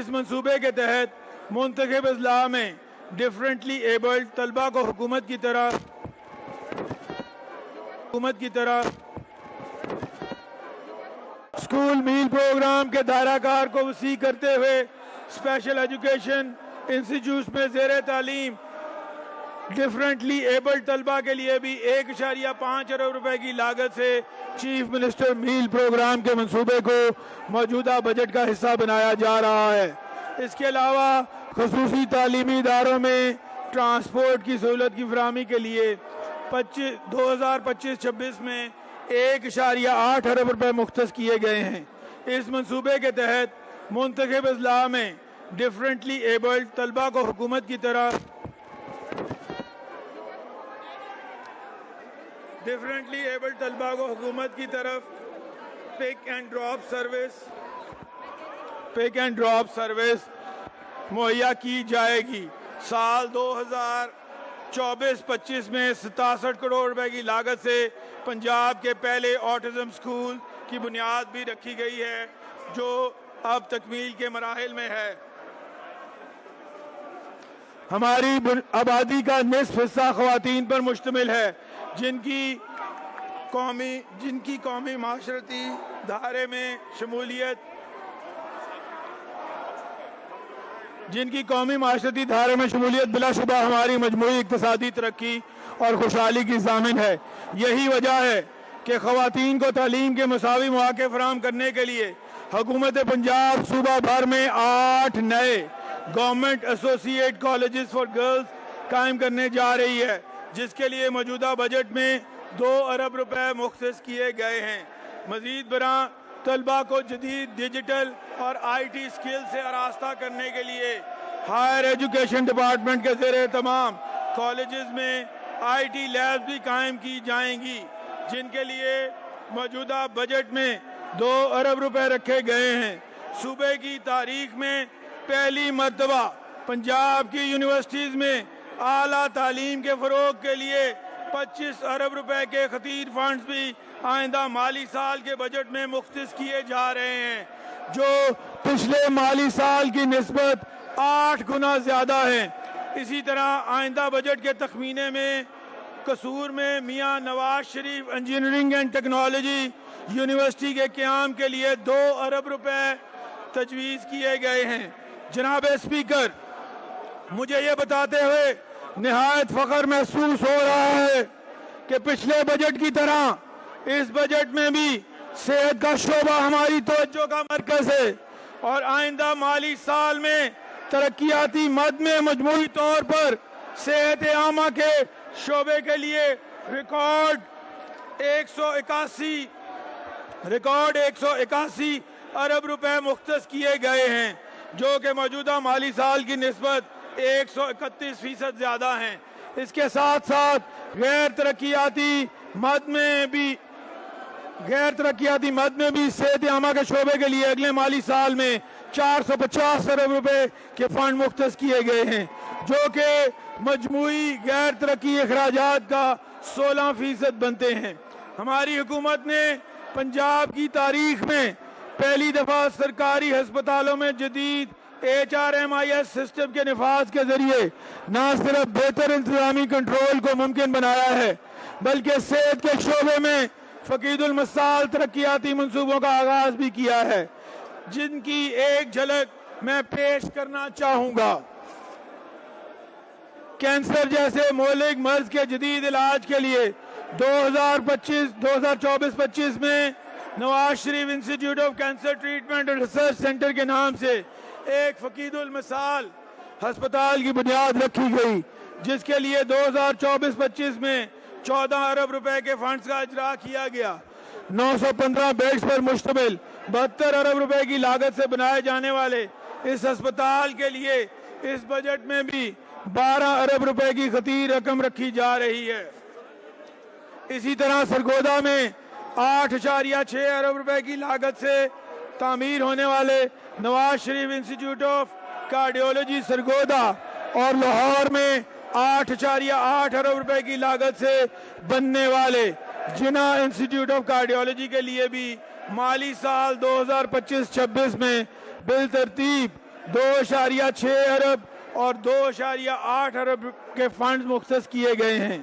इस मंसूबे के तहत मुंतखब अजला में डिफरेंटली एबल्ड तलबा को हुकूमत की तरह स्कूल मील प्रोग्राम के दायराकार को वसी करते हुए स्पेशल एजुकेशन इंस्टीट्यूट में ज़ेर तालीम डिफरेंटली एबल्ड तलबा के लिए भी 1.5 अरब रुपए की लागत से चीफ मिनिस्टर मील प्रोग्राम के मंसूबे को मौजूदा बजट का हिस्सा बनाया जा रहा है। इसके अलावा खुसूसी तालीमी इदारों में ट्रांसपोर्ट की सहूलत की फराहमी के लिए 2025-26 में 1.8 अरब रुपए मुख्तस किए गए हैं। इस मंसूबे के तहत मुंतखब अजला में डिफरेंटली एबल्ड तलबा को हुकूमत की तरफ पिक एंड ड्रॉप सर्विस मुहैया की जाएगी। साल 2024-25 में 67 करोड़ रुपए की लागत से पंजाब के पहले ऑटिज्म स्कूल की बुनियाद भी रखी गई है, जो अब तकमील के मराहिल में है। हमारी आबादी का निस्फ हिस्सा ख़वातीन पर मुश्तमिल है, जिनकी कौमी माशरती धारे में शमूलियत बिलाशुबा हमारी मजमूई इक्तिसादी तरक्की और खुशहाली की ज़ामिन है। यही वजह है कि ख़वातीन को तालीम के मुसावी मौक़े फराहम करने के लिए हुकूमत पंजाब सूबा भर में 8 नए government associate colleges for girls कायम करने जा रही है, जिसके लिए मौजूदा बजट में 2 अरब रुपए मुख्तस किए गए हैं। मज़ीद बरां तलबा को जदीद डिजिटल और IT स्किल से आरास्ता करने के लिए हायर एजुकेशन डिपार्टमेंट के ज़ेरे तमाम कॉलेजेस में IT लैब्स भी कायम की जाएंगी, जिनके लिए मौजूदा बजट में 2 अरब रुपए रखे गए हैं। सूबे की तारीख में पहली मर्तबा पंजाब की यूनिवर्सिटीज़ में आला तालीम के फ़रोग़ के लिए 25 अरब रुपए के खतीर फंड्स भी आइंदा माली साल के बजट में मुख्तस किए जा रहे हैं, जो पिछले माली साल की निस्बत 8 गुना ज़्यादा हैं। इसी तरह आइंदा बजट के तखमीने में कसूर में मियाँ Nawaz Sharif engineering and technology university के क़याम के लिए 2 अरब रुपए तजवीज़ किए गए हैं। जनाब स्पीकर, मुझे ये बताते हुए निहायत फ़ख्र महसूस हो रहा है कि पिछले बजट की तरह इस बजट में भी सेहत का शोबा हमारी तवज्जो का मरकज़ है और आइंदा माली साल में तरक्याती मद में मजमूई तौर पर सेहत आमा के शोबे के लिए रिकॉर्ड 181 अरब रुपए मुख्तस किए गए हैं, जो कि मौजूदा माली साल की निस्बत 131% ज़्यादा हैं। इसके साथ साथ गैर तरक्याती मद में भी सेहत आमा के शोबे के लिए अगले माली साल में 450 अरब रुपए के फंड मुख्तस किए गए हैं, जो कि मजमूई गैर तरक्की अखराजात का 16% बनते हैं। हमारी हुकूमत ने पंजाब की तारीख में पहली दफा सरकारी हस्पतालों में जदीद HRMIS सिस्टम के निफाज के जरिए न सिर्फ बेहतर इंतजामी कंट्रोल को मुमकिन बनाया है, बल्कि सेहत के शोबे में फकीदुल मसाल तरक्याती मंसूबों का आगाज भी किया है, जिनकी एक झलक मैं पेश करना चाहूंगा। कैंसर जैसे मोहलिक मर्ज के जदीद इलाज के लिए 2024-25 में Nawaz Sharif institute of cancer treatment and research centre के नाम से एक फकीदुल मिसाल हस्पताल की बुनियाद रखी गई, जिसके लिए 2024-25 में 14 अरब रुपए के फंड्स का इजरा किया गया। 915 बेड्स पर मुश्तमिल 72 अरब रुपए की लागत से बनाए जाने वाले इस अस्पताल के लिए इस बजट में भी 12 अरब रुपए की खतीर रकम रखी जा रही है। इसी तरह सरगोदा में 8.6 अरब रुपए की लागत से तामीर होने वाले Nawaz Sharif institute of cardiology Sargodha और लाहौर में 8.8 अरब रुपए की लागत से बनने वाले जिना इंस्टीट्यूट ऑफ कार्डियोलॉजी के लिए भी माली साल 2025-26 में बिल तरतीब 2.6 ارب اور 2.8 ارب کے فنڈز مختص کیے گئے ہیں۔